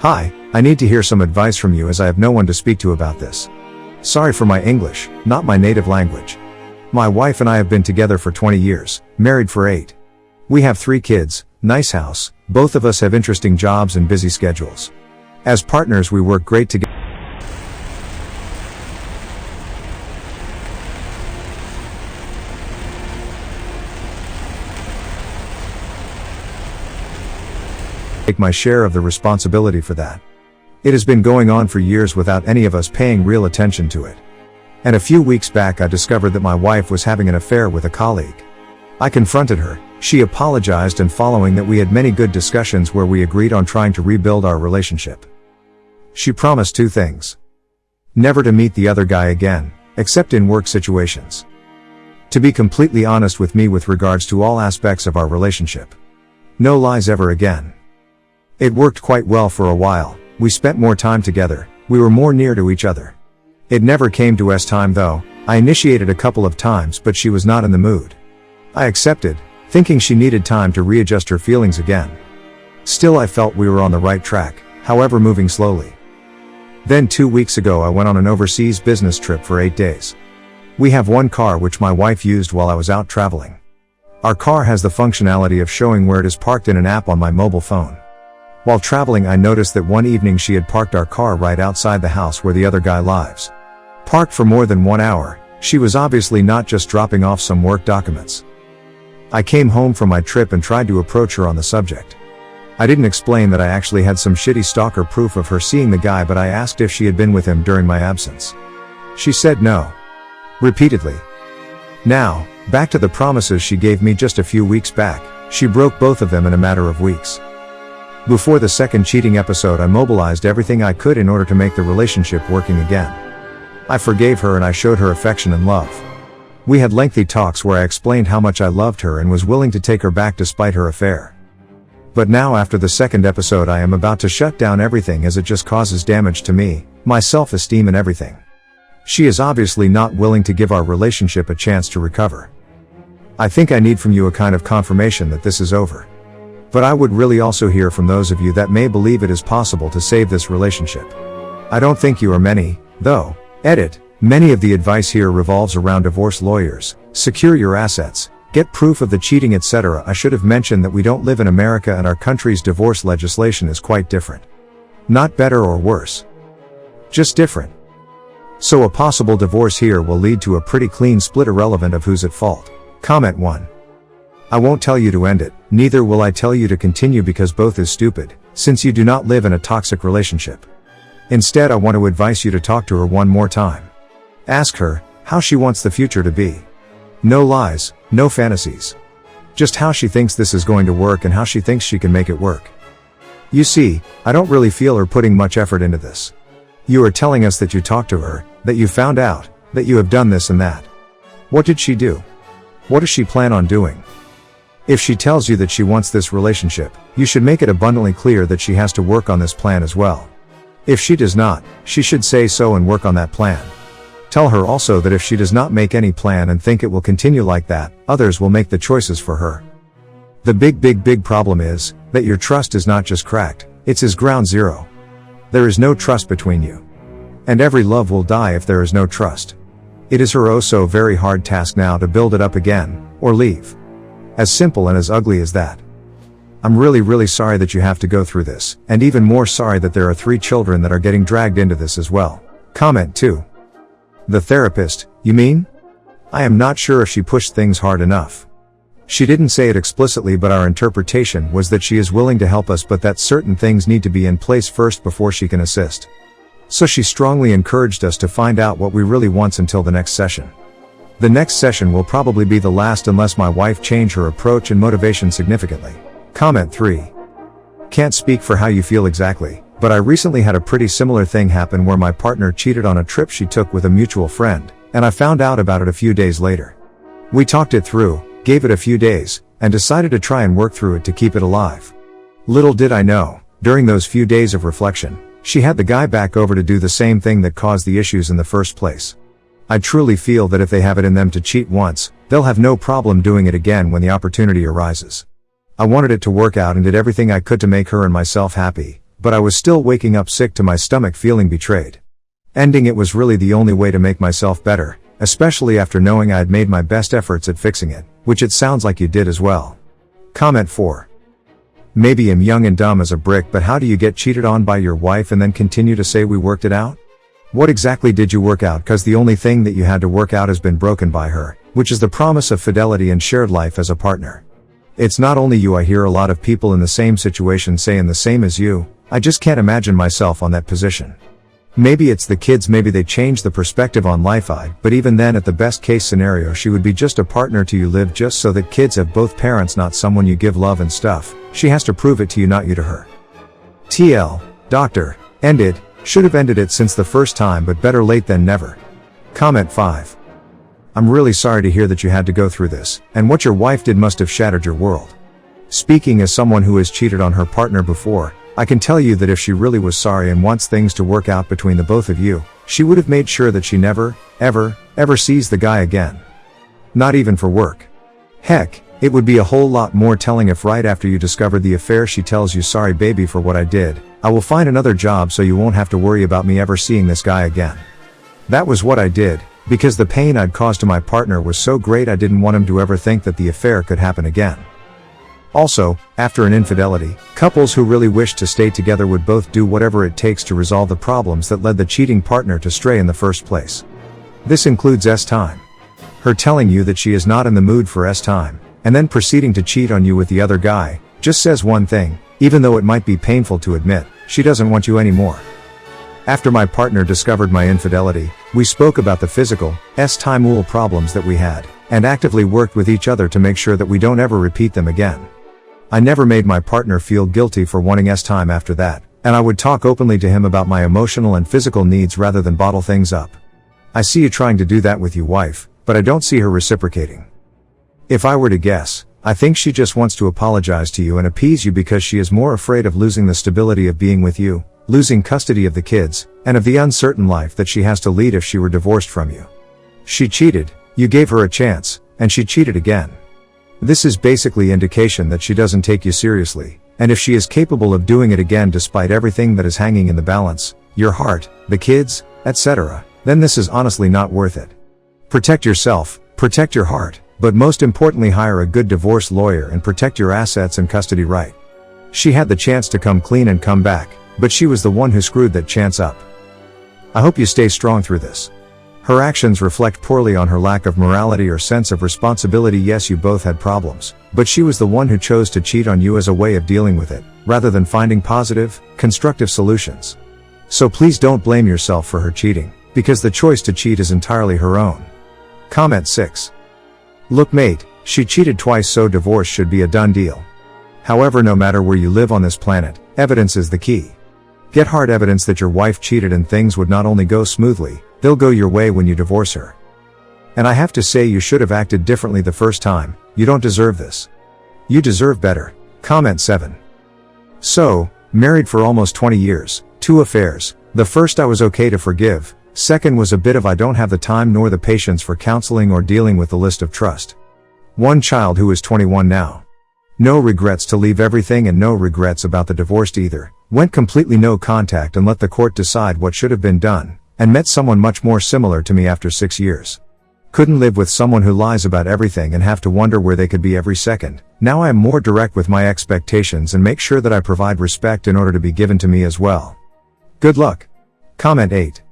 Hi, I need to hear some advice from you as I have no one to speak to about this. Sorry for my English, not my native language. My wife and I have been together for 20 years, married for 8. We have 3 kids, nice house, both of us have interesting jobs and busy schedules. As partners we work great together. Take my share of the responsibility for that. It has been going on for years without any of us paying real attention to it. And a few weeks back I discovered that my wife was having an affair with a colleague. I confronted her, she apologized, and following that we had many good discussions where we agreed on trying to rebuild our relationship. She promised 2 things. Never to meet the other guy again, except in work situations. To be completely honest with me with regards to all aspects of our relationship. No lies ever again. It worked quite well for a while, we spent more time together, we were more near to each other. It never came to us time though, I initiated a couple of times but she was not in the mood. I accepted, thinking she needed time to readjust her feelings again. Still I felt we were on the right track, however moving slowly. Then 2 weeks ago I went on an overseas business trip for 8 days. We have one car which my wife used while I was out traveling. Our car has the functionality of showing where it is parked in an app on my mobile phone. While traveling I noticed that one evening she had parked our car right outside the house where the other guy lives. Parked for more than 1 hour, she was obviously not just dropping off some work documents. I came home from my trip and tried to approach her on the subject. I didn't explain that I actually had some shitty stalker proof of her seeing the guy, but I asked if she had been with him during my absence. She said no. Repeatedly. Now, back to the promises she gave me just a few weeks back, she broke both of them in a matter of weeks. Before the second cheating episode I mobilized everything I could in order to make the relationship working again. I forgave her and I showed her affection and love. We had lengthy talks where I explained how much I loved her and was willing to take her back despite her affair. But now after the second episode I am about to shut down everything as it just causes damage to me, my self-esteem and everything. She is obviously not willing to give our relationship a chance to recover. I think I need from you a kind of confirmation that this is over. But I would really also hear from those of you that may believe it is possible to save this relationship. I don't think you are many, though. Edit. Many of the advice here revolves around divorce lawyers, secure your assets, get proof of the cheating, etc. I should have mentioned that we don't live in America and our country's divorce legislation is quite different. Not better or worse. Just different. So a possible divorce here will lead to a pretty clean split irrelevant of who's at fault. Comment 1. I won't tell you to end it, neither will I tell you to continue because both is stupid, since you do not live in a toxic relationship. Instead I want to advise you to talk to her one more time. Ask her, how she wants the future to be. No lies, no fantasies. Just how she thinks this is going to work and how she thinks she can make it work. You see, I don't really feel her putting much effort into this. You are telling us that you talked to her, that you found out, that you have done this and that. What did she do? What does she plan on doing? If she tells you that she wants this relationship, you should make it abundantly clear that she has to work on this plan as well. If she does not, she should say so and work on that plan. Tell her also that if she does not make any plan and think it will continue like that, others will make the choices for her. The big problem is, that your trust is not just cracked, it's his ground zero. There is no trust between you. And every love will die if there is no trust. It is her oh so very hard task now to build it up again, or leave. As simple and as ugly as that. I'm really sorry that you have to go through this, and even more sorry that there are 3 children that are getting dragged into this as well. Comment 2. The therapist, you mean? I am not sure if she pushed things hard enough. She didn't say it explicitly, but our interpretation was that she is willing to help us, but that certain things need to be in place first before she can assist. So she strongly encouraged us to find out what we really want until the next session. The next session will probably be the last unless my wife change her approach and motivation significantly. Comment 3. Can't speak for how you feel exactly, but I recently had a pretty similar thing happen where my partner cheated on a trip she took with a mutual friend, and I found out about it a few days later. We talked it through, gave it a few days, and decided to try and work through it to keep it alive. Little did I know, during those few days of reflection, she had the guy back over to do the same thing that caused the issues in the first place. I truly feel that if they have it in them to cheat once, they'll have no problem doing it again when the opportunity arises. I wanted it to work out and did everything I could to make her and myself happy, but I was still waking up sick to my stomach feeling betrayed. Ending it was really the only way to make myself better, especially after knowing I had made my best efforts at fixing it, which it sounds like you did as well. Comment 4. Maybe I'm young and dumb as a brick, but how do you get cheated on by your wife and then continue to say we worked it out? What exactly did you work out? Cause the only thing that you had to work out has been broken by her, which is the promise of fidelity and shared life as a partner. It's not only you, I hear a lot of people in the same situation saying the same as you. I just can't imagine myself on that position. Maybe it's the kids, maybe they changed the perspective on life, but even then at the best case scenario she would be just a partner to you, live just so that kids have both parents, not someone you give love and stuff. She has to prove it to you, not you to her. TL. Doctor. Ended. Should have ended it since the first time, but better late than never. Comment 5. I'm really sorry to hear that you had to go through this, and what your wife did must have shattered your world. Speaking as someone who has cheated on her partner before, I can tell you that if she really was sorry and wants things to work out between the both of you, she would have made sure that she never, ever sees the guy again. Not even for work. Heck, it would be a whole lot more telling if right after you discovered the affair she tells you, sorry baby for what I did, I will find another job so you won't have to worry about me ever seeing this guy again. That was what I did, because the pain I'd caused to my partner was so great I didn't want him to ever think that the affair could happen again. Also, after an infidelity, couples who really wished to stay together would both do whatever it takes to resolve the problems that led the cheating partner to stray in the first place. This includes time. Her telling you that she is not in the mood for time, and then proceeding to cheat on you with the other guy, just says one thing: even though it might be painful to admit, she doesn't want you anymore. After my partner discovered my infidelity, we spoke about the physical, time problems that we had, and actively worked with each other to make sure that we don't ever repeat them again. I never made my partner feel guilty for wanting time after that, and I would talk openly to him about my emotional and physical needs rather than bottle things up. I see you trying to do that with your wife, but I don't see her reciprocating. If I were to guess, I think she just wants to apologize to you and appease you because she is more afraid of losing the stability of being with you, losing custody of the kids, and of the uncertain life that she has to lead if she were divorced from you. She cheated, you gave her a chance, and she cheated again. This is basically indication that she doesn't take you seriously, and if she is capable of doing it again despite everything that is hanging in the balance, your heart, the kids, etc., then this is honestly not worth it. Protect yourself, protect your heart, but most importantly hire a good divorce lawyer and protect your assets and custody right. She had the chance to come clean and come back, but she was the one who screwed that chance up. I hope you stay strong through this. Her actions reflect poorly on her lack of morality or sense of responsibility. Yes, you both had problems, but she was the one who chose to cheat on you as a way of dealing with it, rather than finding positive, constructive solutions. So please don't blame yourself for her cheating, because the choice to cheat is entirely her own. Comment 6. Look mate, she cheated twice, so divorce should be a done deal. However, no matter where you live on this planet, evidence is the key. Get hard evidence that your wife cheated and things would not only go smoothly, they'll go your way when you divorce her. And I have to say, you should have acted differently the first time. You don't deserve this. You deserve better. Comment 7. So, married for almost 20 years, 2 affairs. The first I was okay to forgive. Second was a bit of I don't have the time nor the patience for counseling or dealing with the list of trust. 1 child who is 21 now. No regrets to leave everything and no regrets about the divorce either. Went completely no contact and let the court decide what should have been done, and met someone much more similar to me after 6 years. Couldn't live with someone who lies about everything and have to wonder where they could be every second. Now I am more direct with my expectations and make sure that I provide respect in order to be given to me as well. Good luck. Comment 8.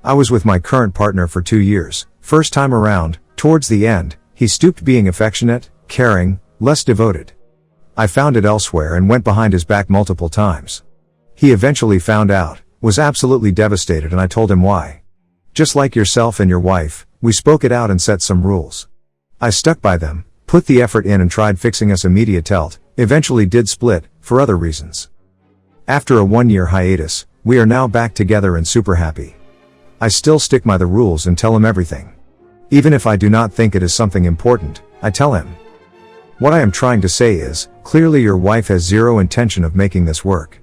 I was with my current partner for 2 years. First time around, towards the end, he stooped being affectionate, caring, less devoted. I found it elsewhere and went behind his back multiple times. He eventually found out, was absolutely devastated, and I told him why. Just like yourself and your wife, we spoke it out and set some rules. I stuck by them, put the effort in and tried fixing us immediately, eventually did split, for other reasons. After a 1-year hiatus, we are now back together and super happy. I still stick by the rules and tell him everything. Even if I do not think it is something important, I tell him. What I am trying to say is, clearly your wife has zero intention of making this work.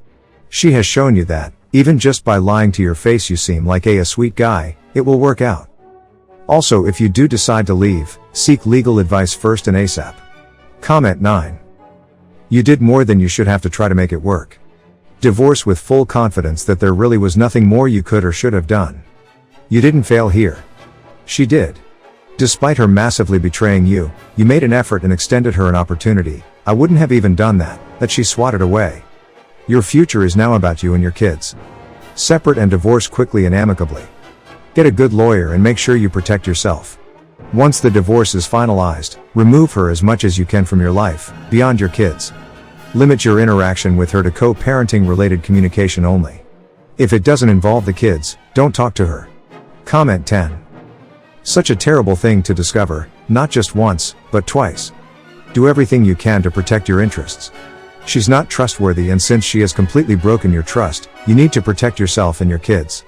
She has shown you that, even just by lying to your face you seem like a sweet guy, it will work out. Also, if you do decide to leave, seek legal advice first and ASAP. Comment 9. You did more than you should have to try to make it work. Divorce with full confidence that there really was nothing more you could or should have done. You didn't fail here. She did. Despite her massively betraying you, you made an effort and extended her an opportunity. I wouldn't have even done that she swatted away. Your future is now about you and your kids. Separate and divorce quickly and amicably. Get a good lawyer and make sure you protect yourself. Once the divorce is finalized, remove her as much as you can from your life, beyond your kids. Limit your interaction with her to co-parenting related communication only. If it doesn't involve the kids, don't talk to her. Comment 10. Such a terrible thing to discover, not just once, but twice. Do everything you can to protect your interests. She's not trustworthy, and since she has completely broken your trust, you need to protect yourself and your kids.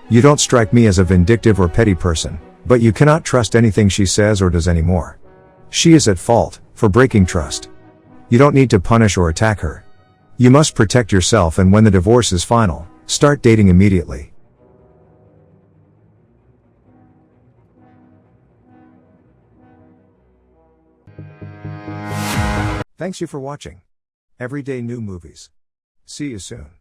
You don't strike me as a vindictive or petty person, but you cannot trust anything she says or does anymore. She is at fault for breaking trust. You don't need to punish or attack her. You must protect yourself, and when the divorce is final, start dating immediately. Thanks you for watching Everyday New Movies. See you soon.